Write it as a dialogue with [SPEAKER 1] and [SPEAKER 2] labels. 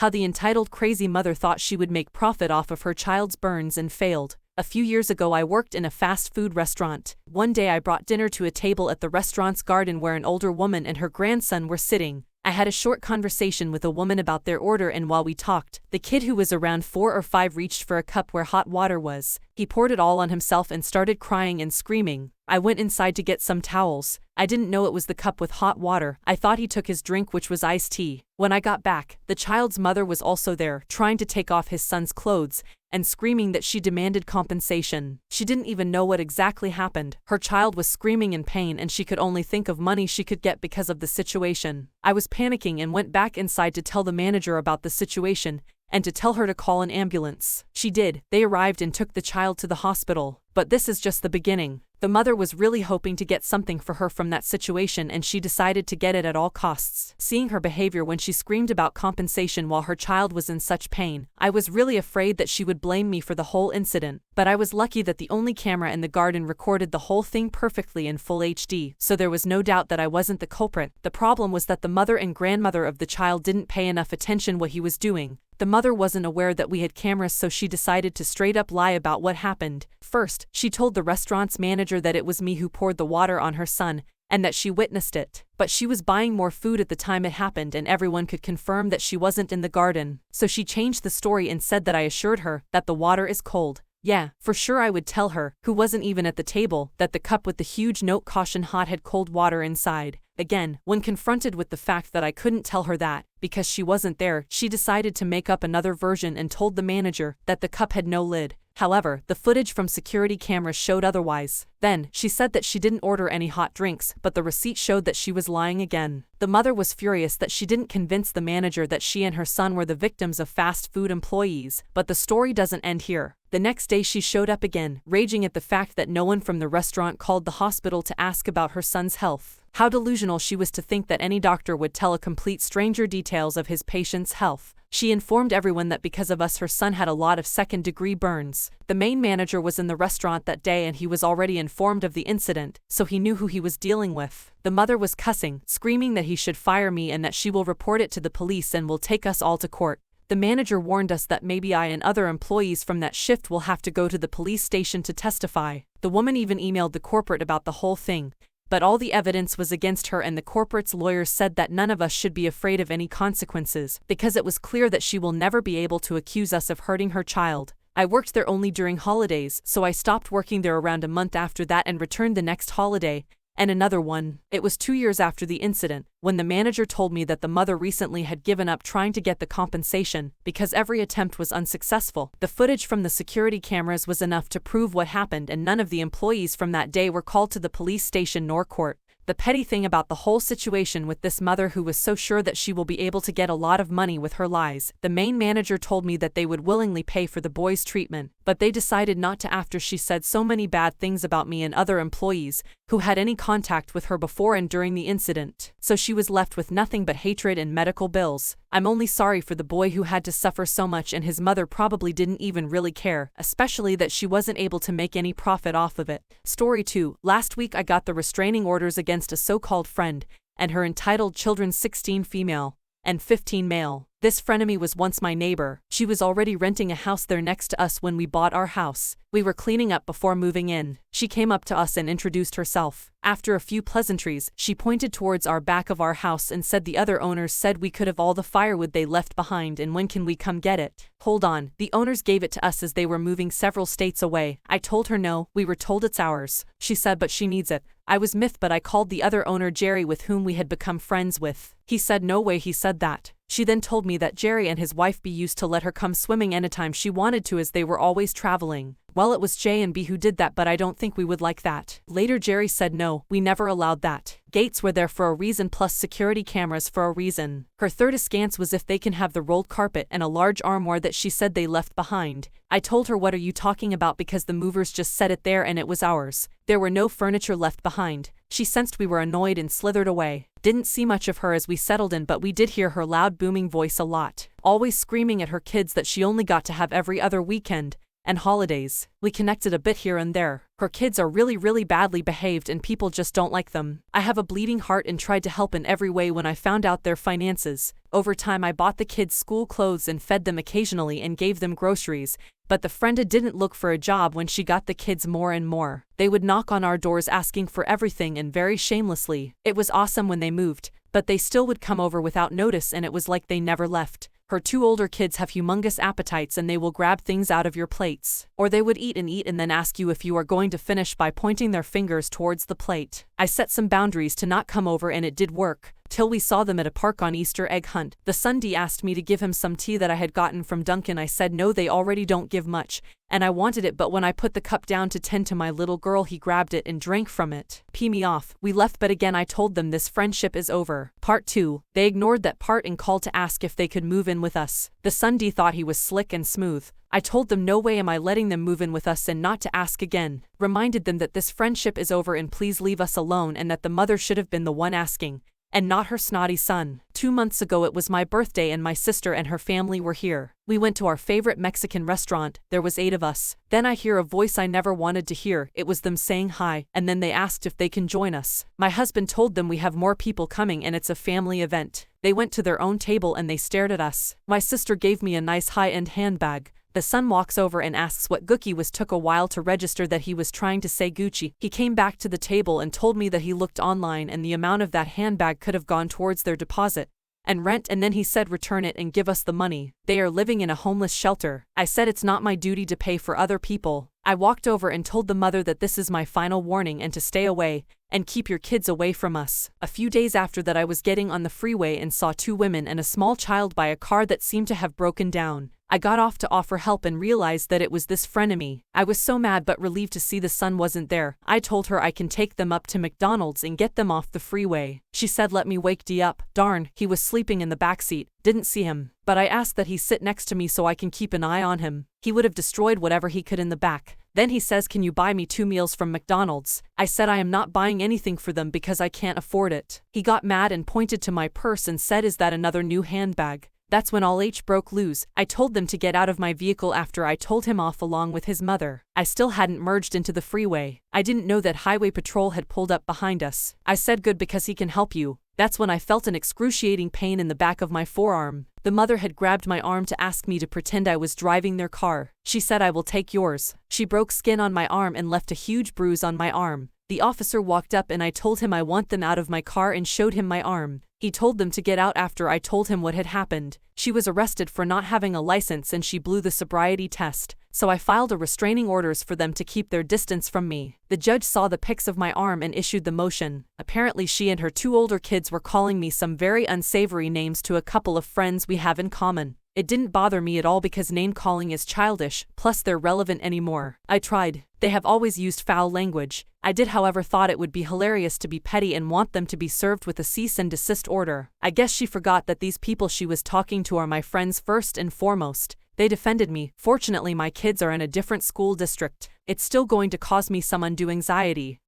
[SPEAKER 1] How the entitled crazy mother thought she would make profit off of her child's burns and failed. A few years ago I worked in a fast food restaurant. One day I brought dinner to a table at the restaurant's garden where an older woman and her grandson were sitting. I had a short conversation with a woman about their order, and while we talked, the kid who was around 4 or 5 reached for a cup where hot water was. He poured it all on himself and started crying and screaming. I went inside to get some towels. I didn't know it was the cup with hot water. I thought he took his drink, which was iced tea. When I got back, the child's mother was also there, trying to take off his son's clothes and screaming that she demanded compensation. She didn't even know what exactly happened. Her child was screaming in pain and she could only think of money she could get because of the situation. I was panicking and went back inside to tell the manager about the situation and to tell her to call an ambulance. She did. They arrived and took the child to the hospital. But this is just the beginning. The mother was really hoping to get something for her from that situation, and she decided to get it at all costs. Seeing her behavior when she screamed about compensation while her child was in such pain, I was really afraid that she would blame me for the whole incident. But I was lucky that the only camera in the garden recorded the whole thing perfectly in full HD, so there was no doubt that I wasn't the culprit. The problem was that the mother and grandmother of the child didn't pay enough attention what he was doing. The mother wasn't aware that we had cameras, so she decided to straight up lie about what happened. First, she told the restaurant's manager that it was me who poured the water on her son, and that she witnessed it. But she was buying more food at the time it happened and everyone could confirm that she wasn't in the garden. So she changed the story and said that I assured her that the water is cold. Yeah, for sure I would tell her, who wasn't even at the table, that the cup with the huge note "Caution hot" had cold water inside. Again, when confronted with the fact that I couldn't tell her that, because she wasn't there, she decided to make up another version and told the manager that the cup had no lid. However, the footage from security cameras showed otherwise. Then, she said that she didn't order any hot drinks, but the receipt showed that she was lying again. The mother was furious that she didn't convince the manager that she and her son were the victims of fast food employees, but the story doesn't end here. The next day she showed up again, raging at the fact that no one from the restaurant called the hospital to ask about her son's health. How delusional she was to think that any doctor would tell a complete stranger details of his patient's health. She informed everyone that because of us her son had a lot of second-degree burns. The main manager was in the restaurant that day and he was already informed of the incident, so he knew who he was dealing with. The mother was cussing, screaming that he should fire me and that she will report it to the police and will take us all to court. The manager warned us that maybe I and other employees from that shift will have to go to the police station to testify. The woman even emailed the corporate about the whole thing. But all the evidence was against her and the corporate's lawyers said that none of us should be afraid of any consequences, because it was clear that she will never be able to accuse us of hurting her child. I worked there only during holidays, so I stopped working there around a month after that and returned the next holiday, and another one. It was 2 years after the incident, when the manager told me that the mother recently had given up trying to get the compensation, because every attempt was unsuccessful. The footage from the security cameras was enough to prove what happened, and none of the employees from that day were called to the police station nor court. The petty thing about the whole situation with this mother who was so sure that she will be able to get a lot of money with her lies, the main manager told me that they would willingly pay for the boy's treatment, but they decided not to after she said so many bad things about me and other employees who had any contact with her before and during the incident. So she was left with nothing but hatred and medical bills. I'm only sorry for the boy who had to suffer so much, and his mother probably didn't even really care, especially that she wasn't able to make any profit off of it. Story 2. Last week I got the restraining orders against a so-called friend and her entitled children, 16 female and 15 male. This frenemy was once my neighbor. She was already renting a house there next to us when we bought our house. We were cleaning up before moving in. She came up to us and introduced herself. After a few pleasantries, she pointed towards our back of our house and said the other owners said we could have all the firewood they left behind, and when can we come get it? Hold on, the owners gave it to us as they were moving several states away. I told her no, we were told it's ours. She said but she needs it. I was miffed, but I called the other owner, Jerry, with whom we had become friends with. He said no way he said that. She then told me that Jerry and his wife B used to let her come swimming anytime she wanted to as they were always traveling. Well, it was J and B who did that, but I don't think we would like that. Later Jerry said no, we never allowed that. Gates were there for a reason, plus security cameras for a reason. Her third askance was if they can have the rolled carpet and a large armoire that she said they left behind. I told her what are you talking about, because the movers just set it there and it was ours. There were no furniture left behind. She sensed we were annoyed and slithered away. Didn't see much of her as we settled in, but we did hear her loud booming voice a lot. Always screaming at her kids that she only got to have every other weekend, and holidays. We connected a bit here and there. Her kids are really badly behaved and people just don't like them. I have a bleeding heart and tried to help in every way when I found out their finances. Over time I bought the kids school clothes and fed them occasionally and gave them groceries, but the frienda didn't look for a job when she got the kids more and more. They would knock on our doors asking for everything and very shamelessly. It was awesome when they moved, but they still would come over without notice and it was like they never left. Her two older kids have humongous appetites and they will grab things out of your plates. Or they would eat and then ask you if you are going to finish by pointing their fingers towards the plate. I set some boundaries to not come over and it did work, till we saw them at a park on Easter egg hunt. The Sunday asked me to give him some tea that I had gotten from Dunkin'. I said no, they already don't give much, and I wanted it, but when I put the cup down to tend to my little girl he grabbed it and drank from it. Pee me off. We left, but again I told them this friendship is over. Part 2. They ignored that part and called to ask if they could move in with us. The Sunday thought he was slick and smooth. I told them no way am I letting them move in with us and not to ask again. Reminded them that this friendship is over and please leave us alone and that the mother should have been the one asking, and not her snotty son. 2 months ago it was my birthday and my sister and her family were here. We went to our favorite Mexican restaurant. There was 8 of us. Then I hear a voice I never wanted to hear. It was them saying hi, and then they asked if they can join us. My husband told them we have more people coming and it's a family event. They went to their own table and they stared at us. My sister gave me a nice high-end handbag. The son walks over and asks what Gookie was. Took a while to register that he was trying to say Gucci. He came back to the table and told me that he looked online and the amount of that handbag could have gone towards their deposit and rent, and then he said return it and give us the money. They are living in a homeless shelter. I said it's not my duty to pay for other people. I walked over and told the mother that this is my final warning and to stay away and keep your kids away from us. A few days after that I was getting on the freeway and saw 2 women and a small child by a car that seemed to have broken down. I got off to offer help and realized that it was this frenemy. I was so mad but relieved to see the son wasn't there. I told her I can take them up to McDonald's and get them off the freeway. She said let me wake D up. Darn, he was sleeping in the backseat. Didn't see him, but I asked that he sit next to me so I can keep an eye on him. He would have destroyed whatever he could in the back. Then he says can you buy me 2 meals from McDonald's? I said I am not buying anything for them because I can't afford it. He got mad and pointed to my purse and said is that another new handbag? That's when all H broke loose. I told them to get out of my vehicle after I told him off along with his mother. I still hadn't merged into the freeway. I didn't know that highway patrol had pulled up behind us. I said good because he can help you. That's when I felt an excruciating pain in the back of my forearm. The mother had grabbed my arm to ask me to pretend I was driving their car. She said I will take yours. She broke skin on my arm and left a huge bruise on my arm. The officer walked up and I told him I want them out of my car and showed him my arm. He told them to get out after I told him what had happened. She was arrested for not having a license and she blew the sobriety test, so I filed a restraining orders for them to keep their distance from me. The judge saw the pics of my arm and issued the motion. Apparently she and her 2 older kids were calling me some very unsavory names to a couple of friends we have in common. It didn't bother me at all because name-calling is childish, plus they're relevant anymore. I tried. They have always used foul language. I did however thought it would be hilarious to be petty and want them to be served with a cease and desist order. I guess she forgot that these people she was talking to are my friends first and foremost. They defended me. Fortunately my kids are in a different school district. It's still going to cause me some undue anxiety.